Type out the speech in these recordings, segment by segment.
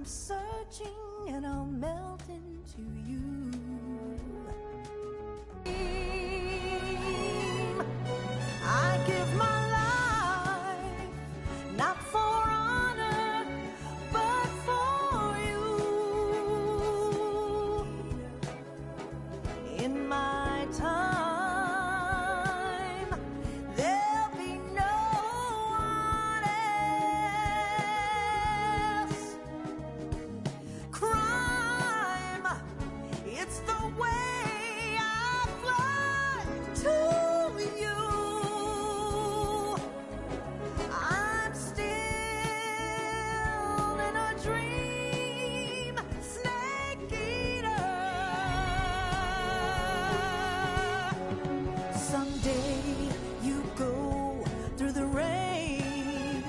searching and I'll melt into you. I give my life, not for honor, but for you. In my time, there'll be no one else. Crime, it's the way I fly to you. I'm still in a dream, snake eater. Someday you go through the rain,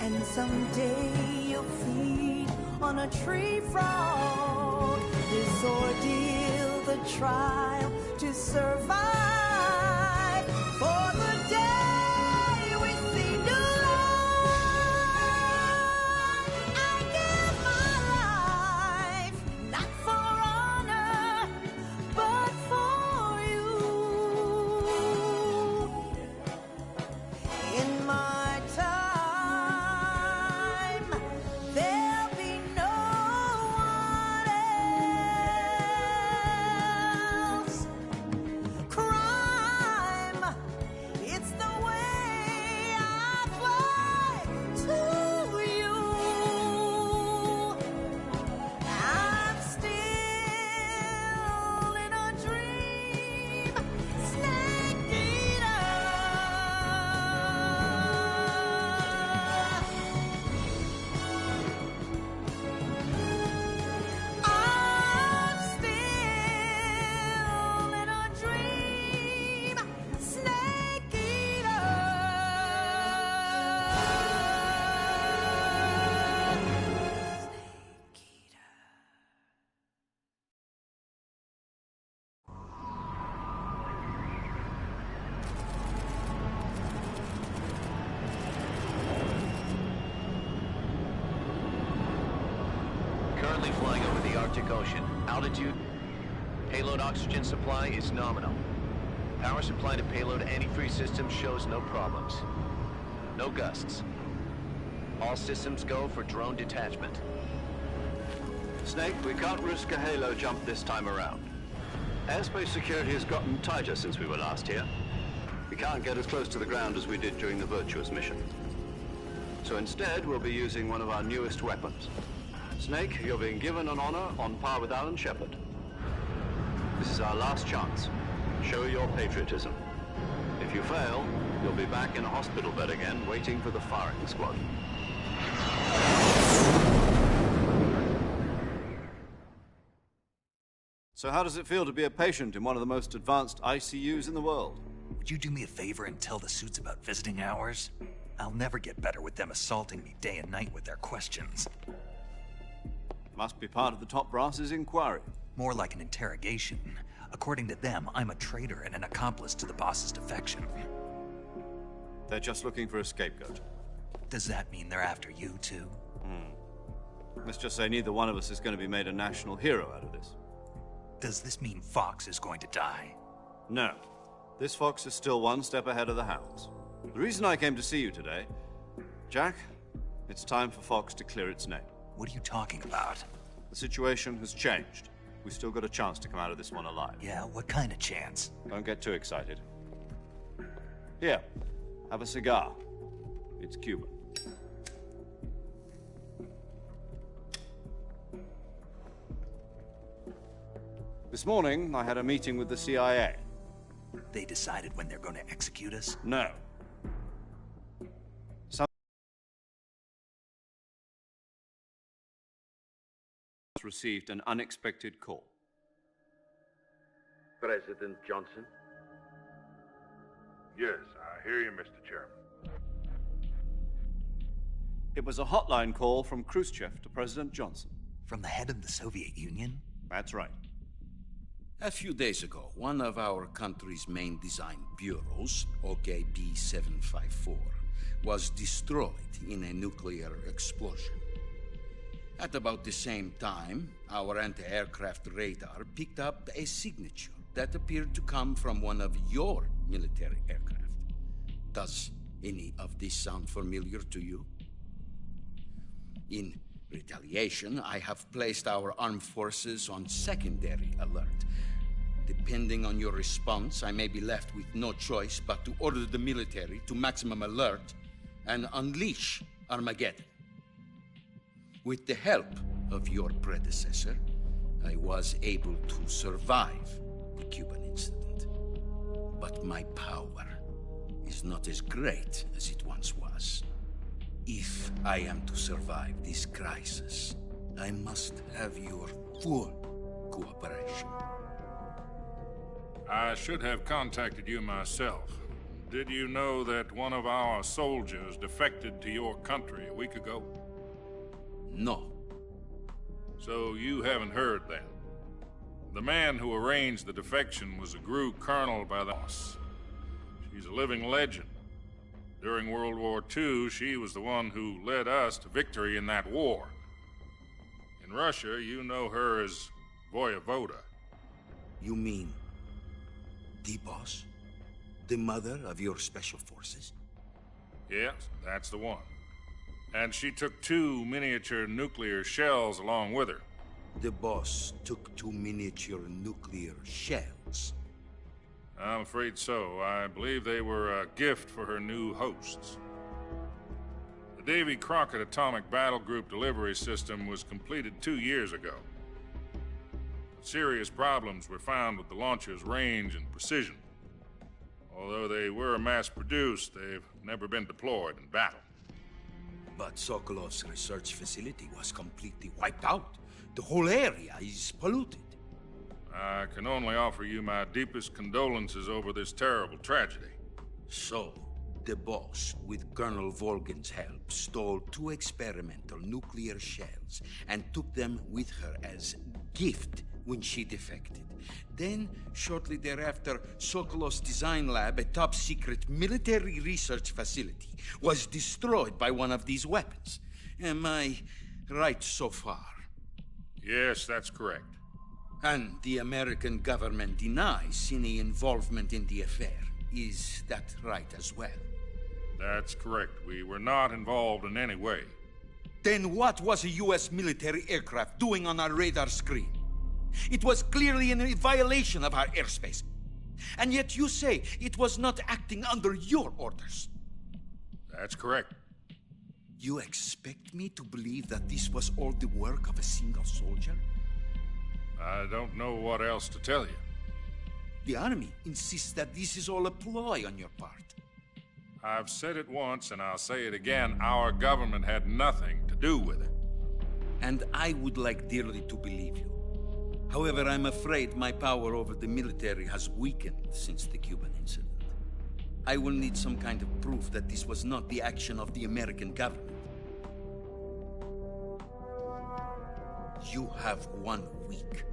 and someday you'll feed on a tree frog. This ordeal, the trial to survive for the day we see new life. I give my life, not for honor, but for you. In my time, there'll be no one else. Crime, it's the way I fly to you. I'm still in a dream, snake eater. I'm still in a dream, snake eater. Snake eater. Currently flying over the Arctic Ocean. Altitude, payload oxygen supply is nominal. Power supply to payload antifreeze system shows no problems. No gusts. All systems go for drone detachment. Snake, we can't risk a halo jump this time around. Airspace security has gotten tighter since we were last here. We can't get as close to the ground as we did during the Virtuous mission. So instead, we'll be using one of our newest weapons. Snake, you're being given an honor on par with Alan Shepard. This is our last chance. Show your patriotism. If you fail, you'll be back in a hospital bed again, waiting for the firing squad. So how does it feel to be a patient in one of the most advanced ICUs in the world? Would you do me a favor and tell the suits about visiting hours? I'll never get better with them assaulting me day and night with their questions. Must be part of the top brass's inquiry. More like an interrogation. According to them, I'm a traitor and an accomplice to the boss's defection. They're just looking for a scapegoat. Does that mean they're after you, too? Let's just say neither one of us is going to be made a national hero out of this. Does this mean Fox is going to die? No. This fox is still one step ahead of the hounds. The reason I came to see you today, Jack, it's time for Fox to clear its name. What are you talking about? The situation has changed. We've still got a chance to come out of this one alive. Yeah, what kind of chance? Don't get too excited. Here, have a cigar. It's Cuban. This morning, I had a meeting with the CIA. They decided when they're going to execute us? No. Received an unexpected call. President Johnson? Yes, I hear you, Mr. Chairman. It was a hotline call from Khrushchev to President Johnson. From the head of the Soviet Union? That's right. A few days ago, one of our country's main design bureaus, OKB 754, was destroyed in a nuclear explosion. At about the same time, our anti-aircraft radar picked up a signature that appeared to come from one of your military aircraft. Does any of this sound familiar to you? In retaliation, I have placed our armed forces on secondary alert. Depending on your response, I may be left with no choice but to order the military to maximum alert and unleash Armageddon. With the help of your predecessor, I was able to survive the Cuban incident. But my power is not as great as it once was. If I am to survive this crisis, I must have your full cooperation. I should have contacted you myself. Did you know that one of our soldiers defected to your country a week ago? No. So you haven't heard then. The man who arranged the defection was a GRU colonel by the boss. She's a living legend. During World War II, she was the one who led us to victory in that war. In Russia, you know her as Voyevoda. You mean the boss? The mother of your special forces? Yes, that's the one. And she took 2 miniature nuclear shells along with her. The boss took 2 miniature nuclear shells. I'm afraid so. I believe they were a gift for her new hosts. The Davy Crockett Atomic Battle Group delivery system was completed 2 years ago. But serious problems were found with the launcher's range and precision. Although they were mass-produced, they've never been deployed in battle. But Sokolov's research facility was completely wiped out. The whole area is polluted. I can only offer you my deepest condolences over this terrible tragedy. So, the boss, with Colonel Volgin's help, stole 2 experimental nuclear shells and took them with her as gift when she defected. Then, shortly thereafter, Sokolov's design lab, a top-secret military research facility, was destroyed by one of these weapons. Am I right so far? Yes, that's correct. And the American government denies any involvement in the affair. Is that right as well? That's correct. We were not involved in any way. Then what was a U.S. military aircraft doing on our radar screen? It was clearly in violation of our airspace. And yet you say it was not acting under your orders. That's correct. You expect me to believe that this was all the work of a single soldier? I don't know what else to tell you. The army insists that this is all a ploy on your part. I've said it once and I'll say it again. Our government had nothing to do with it. And I would like dearly to believe you. However, I'm afraid my power over the military has weakened since the Cuban incident. I will need some kind of proof that this was not the action of the American government. You have 1 week.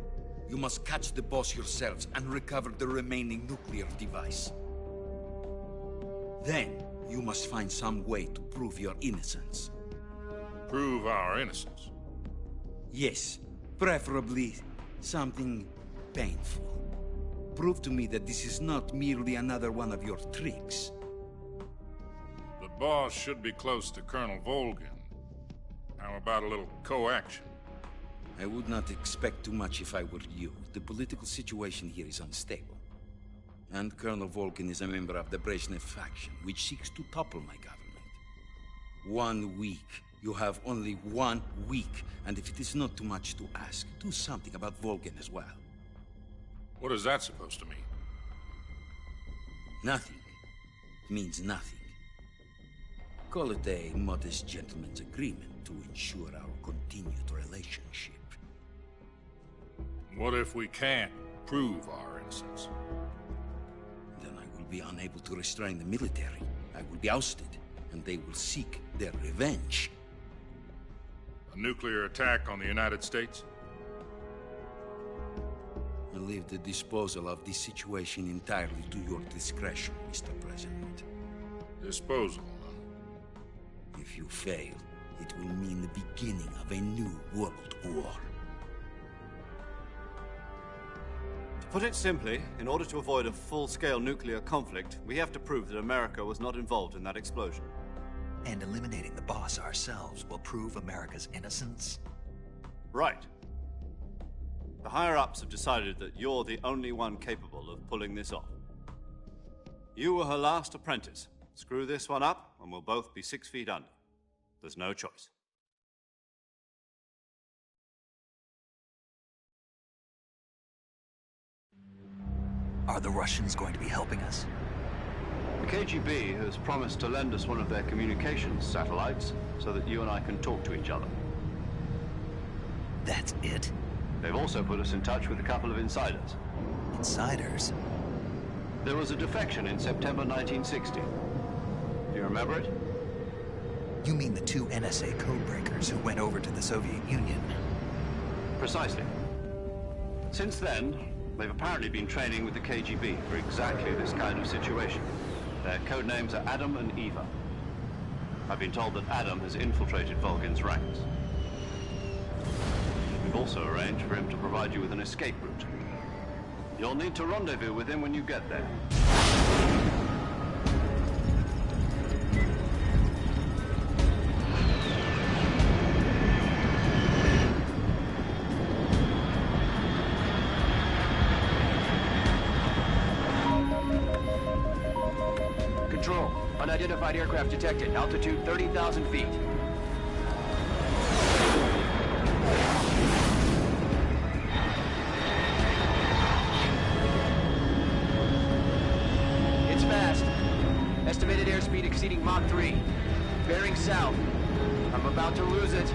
You must catch the boss yourselves and recover the remaining nuclear device. Then, you must find some way to prove your innocence. Prove our innocence? Yes, preferably something painful. Prove to me that this is not merely another one of your tricks. The boss should be close to Colonel Volgin. How about a little co-action? I would not expect too much if I were you. The political situation here is unstable. And Colonel Volgin is a member of the Brezhnev faction, which seeks to topple my government. 1 week. You have only 1 week. And if it is not too much to ask, do something about Volgin as well. What is that supposed to mean? Nothing. It means nothing. Call it a modest gentleman's agreement to ensure our continued relationship. What if we can't prove our innocence? Then I will be unable to restrain the military. I will be ousted, and they will seek their revenge. A nuclear attack on the United States? I leave the disposal of this situation entirely to your discretion, Mr. President. Disposal, huh? If you fail, It will mean the beginning of a new world war. To put it simply, in order to avoid a full-scale nuclear conflict, we have to prove that America was not involved in that explosion. And eliminating the boss ourselves will prove America's innocence? Right. The higher-ups have decided that you're the only one capable of pulling this off. You were her last apprentice. Screw this one up, and we'll both be 6 feet under. There's no choice. Are the Russians going to be helping us? The KGB has promised to lend us one of their communications satellites so that you and I can talk to each other. That's it? They've also put us in touch with a couple of insiders. Insiders? There was a defection in September 1960. Do you remember it? You mean the 2 NSA codebreakers who went over to the Soviet Union? Precisely. Since then, they've apparently been training with the KGB for exactly this kind of situation. Their code names are Adam and Eva. I've been told that Adam has infiltrated Volgin's ranks. We've also arranged for him to provide you with an escape route. You'll need to rendezvous with him when you get there. Control. Unidentified aircraft detected. Altitude 30,000 feet. It's fast. Estimated airspeed exceeding Mach 3. Bearing south. I'm about to lose it.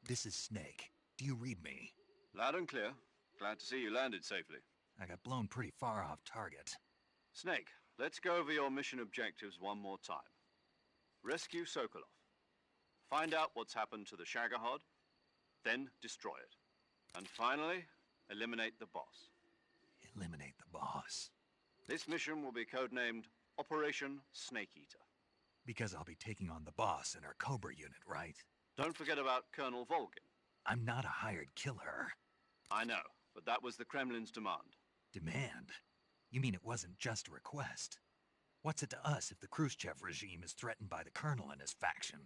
This is Snake. Do you read me? Loud and clear. Glad to see you landed safely. I got blown pretty far off target. Snake, let's go over your mission objectives one more time. Rescue Sokolov. Find out what's happened to the Shagohod, then destroy it. And finally, eliminate the boss. Eliminate the boss. This mission will be codenamed Operation Snake Eater. Because I'll be taking on the boss in our Cobra unit, right? Don't forget about Colonel Volgin. I'm not a hired killer. I know, but that was the Kremlin's demand. Demand? You mean it wasn't just a request? What's it to us if the Khrushchev regime is threatened by the Colonel and his faction?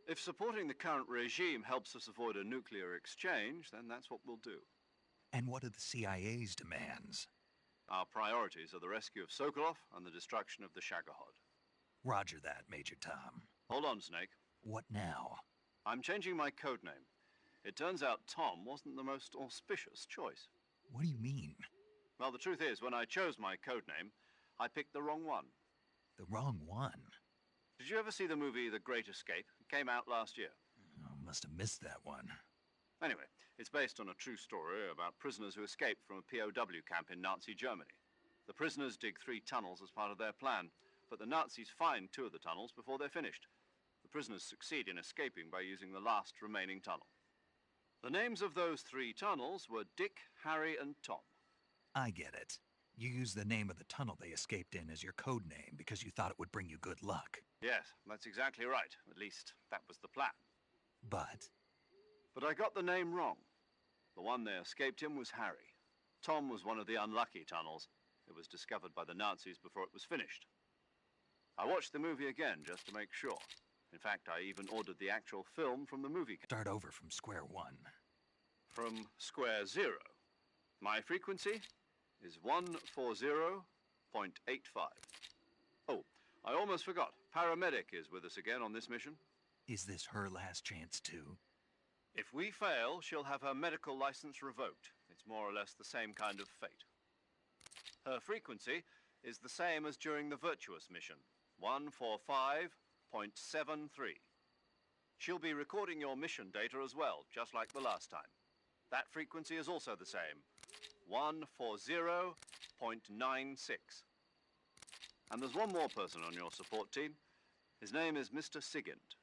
If supporting the current regime helps us avoid a nuclear exchange, then that's what we'll do. And what are the CIA's demands? Our priorities are the rescue of Sokolov and the destruction of the Shagohod. Roger that, Major Tom. Hold on, Snake. What now? I'm changing my codename. It turns out Tom wasn't the most auspicious choice. What do you mean? Well, the truth is, when I chose my codename, I picked the wrong one. The wrong one? Did you ever see the movie The Great Escape? It came out last year. Oh, must have missed that one. Anyway, it's based on a true story about prisoners who escaped from a POW camp in Nazi Germany. The prisoners dig 3 tunnels as part of their plan, but the Nazis find 2 of the tunnels before they're finished. The prisoners succeed in escaping by using the last remaining tunnel. The names of those 3 tunnels were Dick, Harry, and Tom. I get it. You used the name of the tunnel they escaped in as your code name because you thought it would bring you good luck. Yes, that's exactly right. At least, that was the plan. But But I got the name wrong. The one they escaped in was Harry. Tom was one of the unlucky tunnels. It was discovered by the Nazis before it was finished. I watched the movie again just to make sure. In fact, I even ordered the actual film from the movie. start over from square one. From square zero. My frequency is 140.85. Oh, I almost forgot. Paramedic is with us again on this mission. Is this her last chance too? If we fail, she'll have her medical license revoked. It's more or less the same kind of fate. Her frequency is the same as during the Virtuous mission, 145.73. She'll be recording your mission data as well, just like the last time. That frequency is also the same, 140.96. And there's one more person on your support team. His name is Mr. Sigint.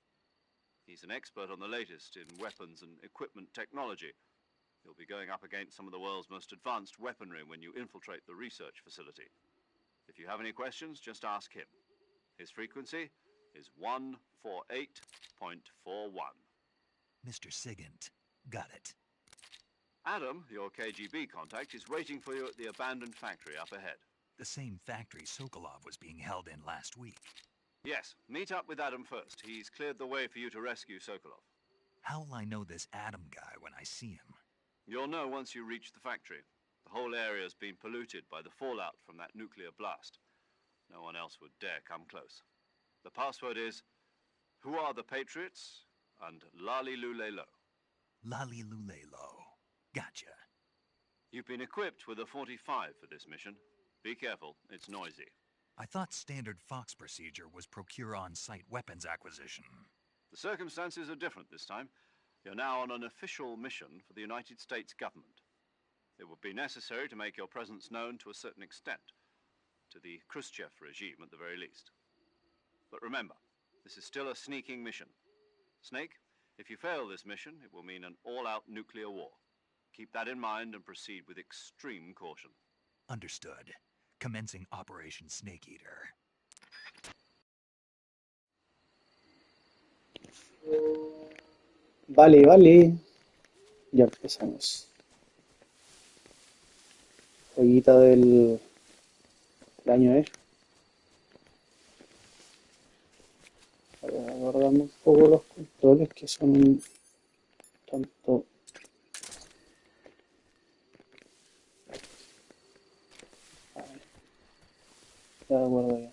He's an expert on the latest in weapons and equipment technology. You'll be going up against some of the world's most advanced weaponry when you infiltrate the research facility. If you have any questions, just ask him. His frequency is 148.41. Mr. Sigint. Got it. Adam, your KGB contact, is waiting for you at the abandoned factory up ahead. The same factory Sokolov was being held in last week. Yes, meet up with Adam first. He's cleared the way for you to rescue Sokolov. How'll I know this Adam guy when I see him? You'll know once you reach the factory. The whole area's been polluted by the fallout from that nuclear blast. No one else would dare come close. The password is, "Who are the Patriots?" and Lali Lule Lo. Lali Lule Lo. Gotcha. You've been equipped with a 45 for this mission. Be careful, it's noisy. I thought standard Fox procedure was procure on-site weapons acquisition. The circumstances are different this time. You're now on an official mission for the United States government. It would be necessary to make your presence known to a certain extent, to the Khrushchev regime at the very least. But remember, this is still a sneaking mission. Snake, if you fail this mission, it will mean an all-out nuclear war. Keep that in mind and proceed with extreme caution. Understood. Commencing Operation Snake Eater. Vale, vale. Ya empezamos. Joyita del año, ¿eh? A ver, aguardando un poco los controles que son un tanto... A ver. Ya de acuerdo ya.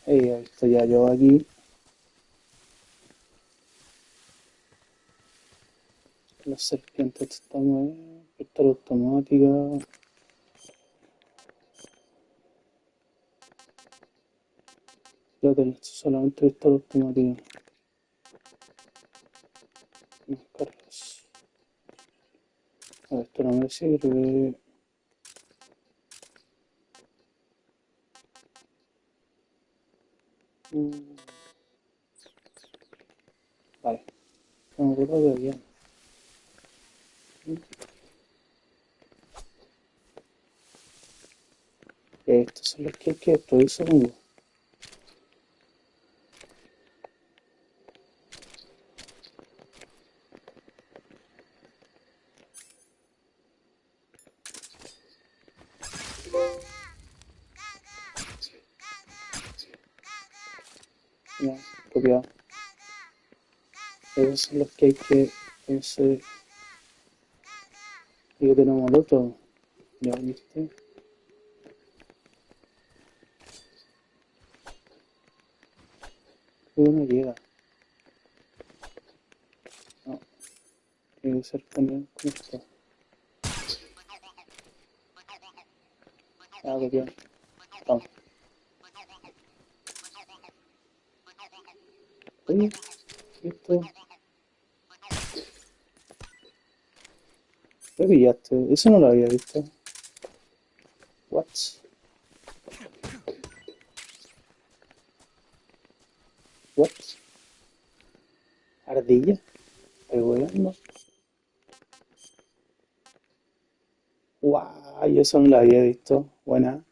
Estoy ya yo aquí. Las serpientes estamos ahí. Pistola automática. Ya tengo solamente pistola automática. Más cargas. A ver, esto no me sirve. Vale. No me acuerdo de bien. Estos son los que hay que destruir, supongo. Ya, copiado. Esos son los que hay que... Ese... Y que tenemos el otro. Ya, ¿viste? Creo que no llega. No. Tiene que ser con esto. Ah, copiado. Vamos. Oye, esto... ¿Qué pillaste? Eso no lo había visto. What? What? ¿Ardilla? ¿Estoy hueando? ¡Guau! Yo eso no lo había visto. Buena.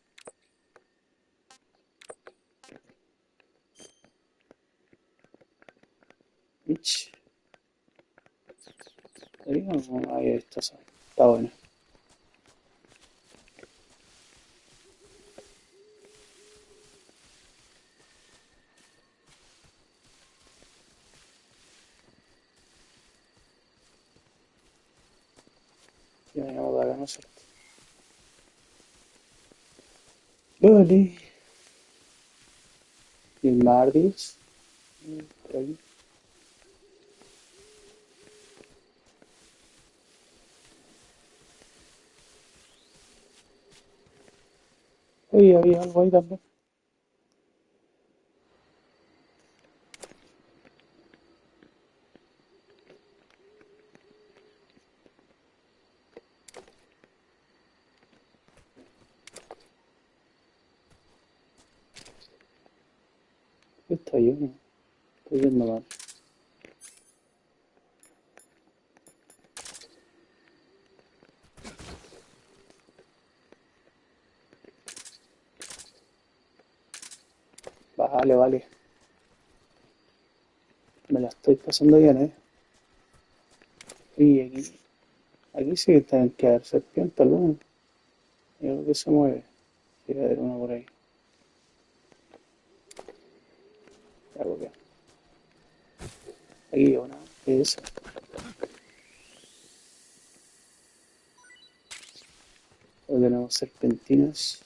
Ich. No había visto eso. Está bueno. Ya me llamo para acá, ¿no es cierto? Vale. Y el Mardis. Por aquí. Oye, había algo ahí también. Está lleno. Estoy viendo mal. Vale, vale. Me la estoy pasando bien, Y aquí sí que tienen que haber serpientes, alguna. Yo creo que se mueve. Debe haber una por ahí. Ya, porque aquí hay una. ¿Qué es eso? Ahora tenemos serpentinas.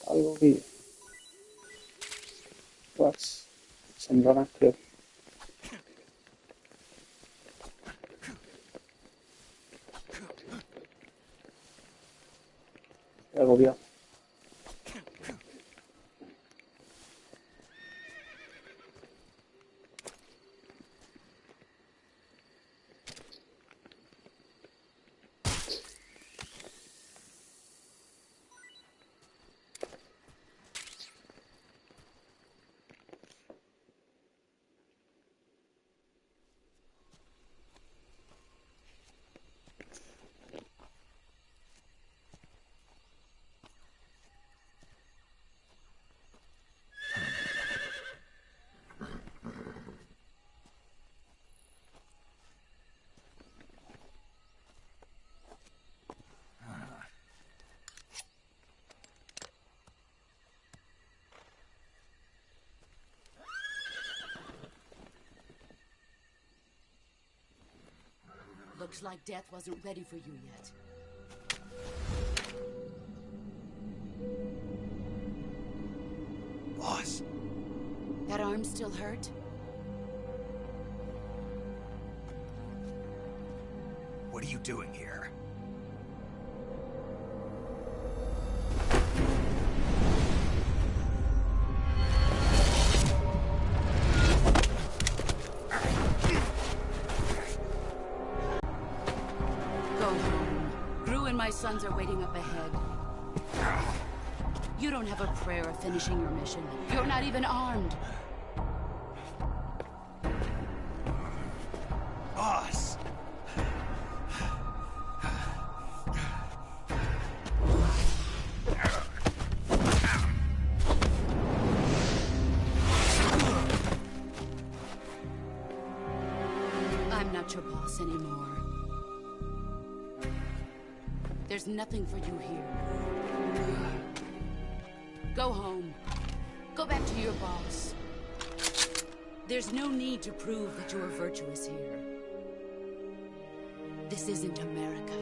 Algo que... Pues, son ranas, creo. Ya copiado. Looks like death wasn't ready for you yet. Boss. That arm still hurt? What are you doing here? Go home. Gru and my sons are waiting up ahead. You don't have a prayer of finishing your mission. You're not even armed. Boss! I'm not your boss anymore. There's nothing for you here. Go home. Go back to your boss. There's no need to prove that you are virtuous here. This isn't America.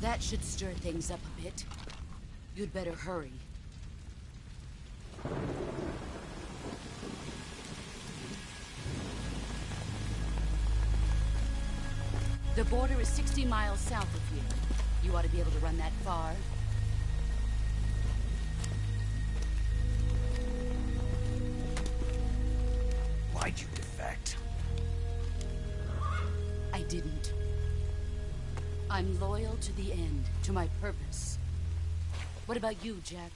That should stir things up a bit. You'd better hurry. The border is 60 miles south of here. You ought to be able to run that far. Why'd you defect? I didn't. I'm loyal to the end, to my purpose. What about you, Jack?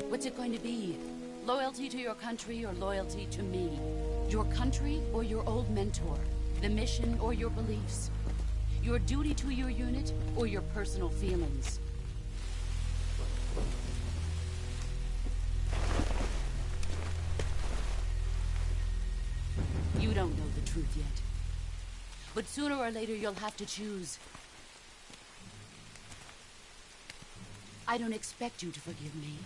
What's it going to be? Loyalty to your country or loyalty to me? Your country or your old mentor? The mission or your beliefs? Your duty to your unit or your personal feelings? You don't know the truth yet. But sooner or later you'll have to choose. I don't expect you to forgive me.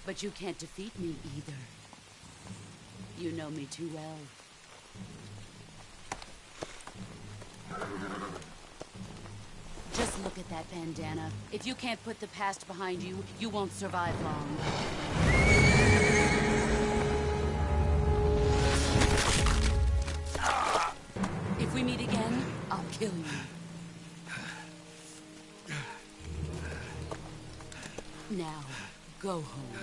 But you can't defeat me either. You know me too well. Just look at that bandana. If you can't put the past behind you, you won't survive long. If we meet again, I'll kill you. Now, go home.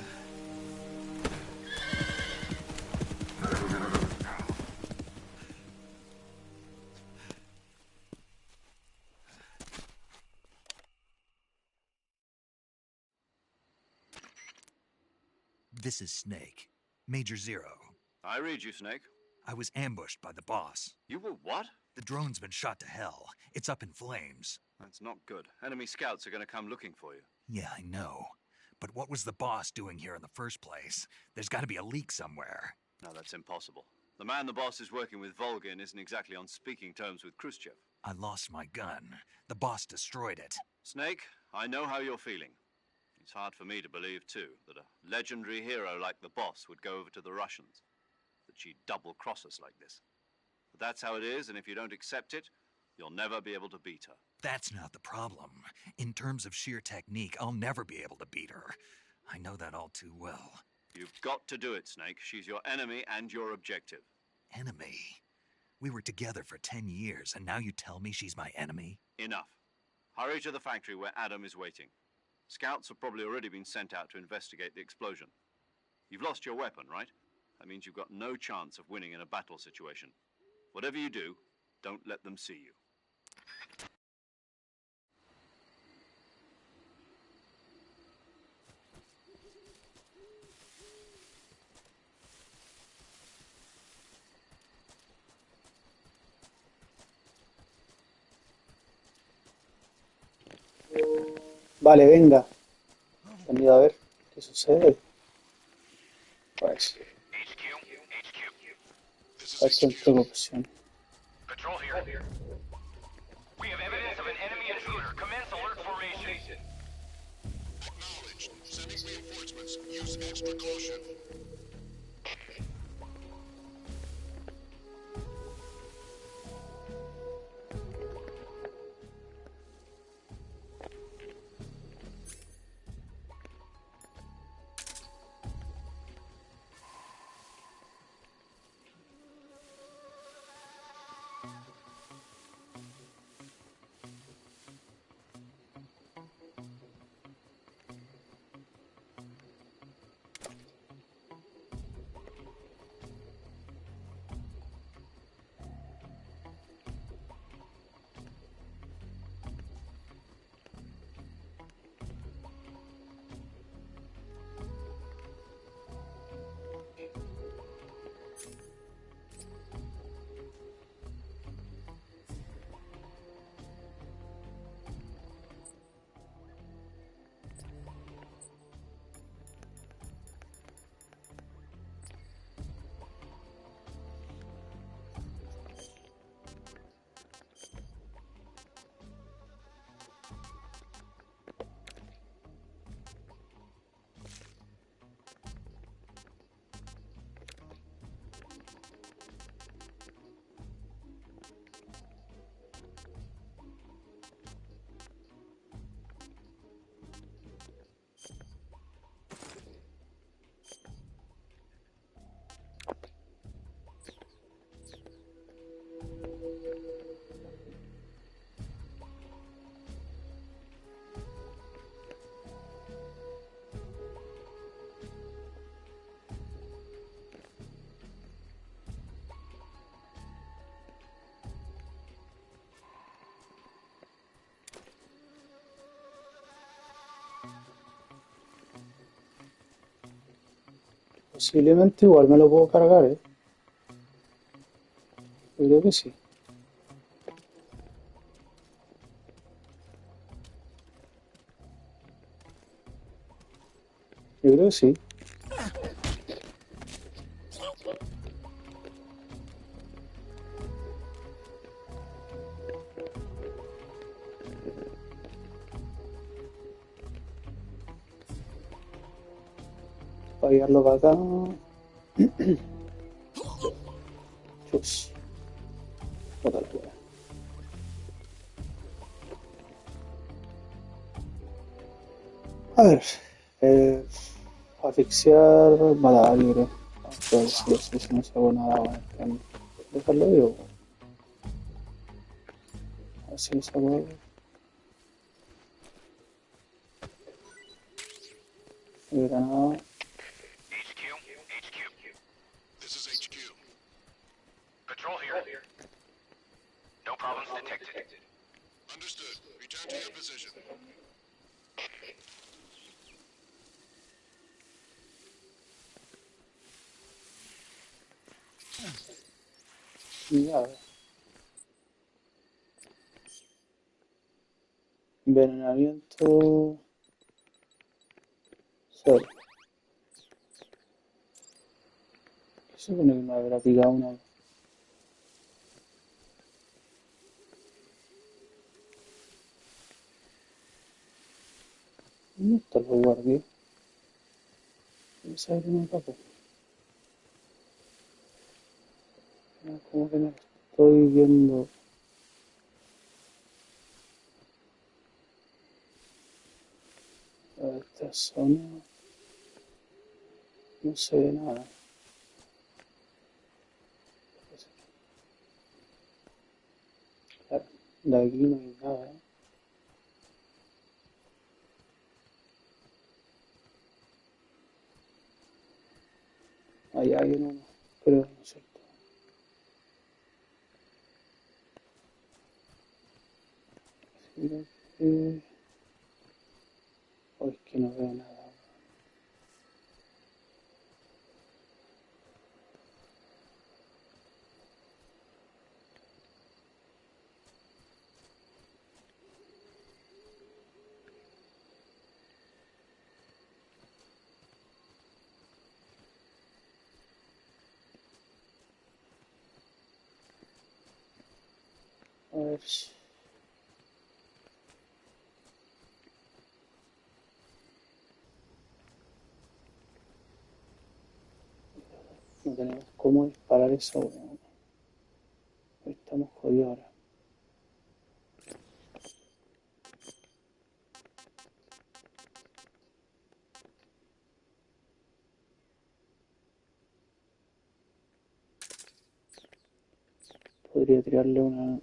This is Snake. Major Zero. I read you, Snake. I was ambushed by the boss. You were what? The drone's been shot to hell. It's up in flames. That's not good. Enemy scouts are going to come looking for you. Yeah, I know. But what was the boss doing here in the first place? There's got to be a leak somewhere. No, that's impossible. The man the boss is working with, Volgin, isn't exactly on speaking terms with Khrushchev. I lost my gun. The boss destroyed it. Snake, I know how you're feeling. It's hard for me to believe, too, that a legendary hero like the boss would go over to the Russians. That she'd double-cross us like this. But that's how it is, and if you don't accept it, you'll never be able to beat her. That's not the problem. In terms of sheer technique, I'll never be able to beat her. I know that all too well. You've got to do it, Snake. She's your enemy and your objective. Enemy? We were together for 10 years, and now you tell me she's my enemy? Enough. Hurry to the factory where Adam is waiting. Scouts have probably already been sent out to investigate the explosion. You've lost your weapon, right? That means you've got no chance of winning in a battle situation. Whatever you do, don't let them see you. Vale, venga. Venido a ver qué sucede. Pues. Bastante corrupción. Patrol here. We have evidence of an enemy intruder. Commence alert formation. Acknowledged. Sending reinforcements. Use extra caution. Posiblemente igual me lo puedo cargar, ¿eh? Yo creo que sí. Yo creo que sí. Para llevarlo para acá. Chus. Bota la wea. A ver. Asfixiar. Matar, yo creo. Vamos a ver si no saco nada, bueno. Dejarlo vivo. A ver si lo saco algo. Granada. This is HQ. Patrol here. No problems detected. Understood. Return to your position. Ya. Envenenamiento. Sol. ¿Qué se supone que me habrá picado una? ¿Dónde está el guardia? Vamos a ver un papel. No, como que no estoy viendo. A ver, esta zona. No se ve nada. Claro, de aquí no hay nada. Allá hay uno, creo, ¿no es cierto? Creo que... Oh, es que no veo nada. A ver si... No tenemos cómo disparar esa weón. Estamos jodidos ahora. Podría tirarle una